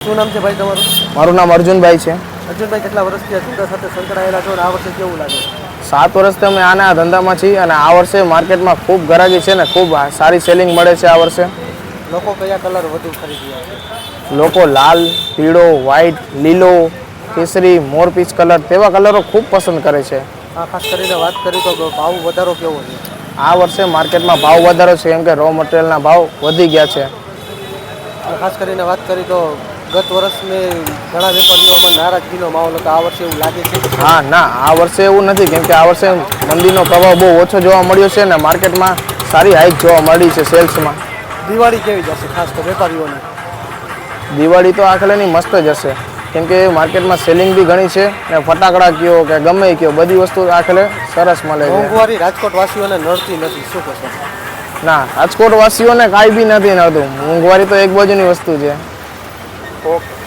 શું નામ છે ભાઈ તમારું? મારું નામ અર્જુનભાઈ છે. અર્જુનભાઈ, કેટલા વર્ષથી આ ધંધા સાથે સંકળાયેલા છો અને આ વર્ષે કેવું લાગે? 7 વર્ષથી અમે આના ધંધામાં છીએ અને આ વર્ષે માર્કેટમાં ખૂબ ગરાગી છે ને ખૂબ સારી સેલિંગ મળે છે આ વર્ષે. લોકો કયા કલર વધુ ખરીદ્યા છે? લોકો લાલ, પીળો, વ્હાઈટ, લીલો, કેસરી, મોરપીચ કલર તેવા કલરો ખૂબ પસંદ કરે છે. ખાસ કરીને વાત કરી તો ભાવ વધારો કેવો છે? આ વર્ષે માર્કેટમાં ભાવ વધારો છે કેમ કે રો મટીરિયલના ભાવ વધી ગયા છે. ખાસ કરીને વાત કરી તો ગત વર્ષની ઘણા વેપારીઓમાં નારાજગીનો માહોલ હતો. આ વર્ષે એવું લાગે છે? હા, ના, આ વર્ષે એવું નથી કેમ કે આ વર્ષે મંદીનો પ્રભાવ બહુ ઓછો જોવા મળ્યો છે ને માર્કેટમાં સારી હાઈક જોવા મળી છે સેલ્સમાં. દિવાળી કેવી જશે ખાસ તો વેપારીઓની? દિવાળી તો આખલેની મસ્ત જ હશે કેમ કે માર્કેટમાં સેલિંગ બી ઘણી છે ને ફટાકડા કયો કે ગમે કયો બધી વસ્તુ આખલે સરસ મળે છે. મોંઘવારી રાજકોટ વાસીઓને નડતી નથી, શું કહેશો? ના, રાજકોટ વાસીઓને કાંઈ બી નથી નડતું. મોંઘવારી તો એક બાજુની વસ્તુ છે. ઓકે.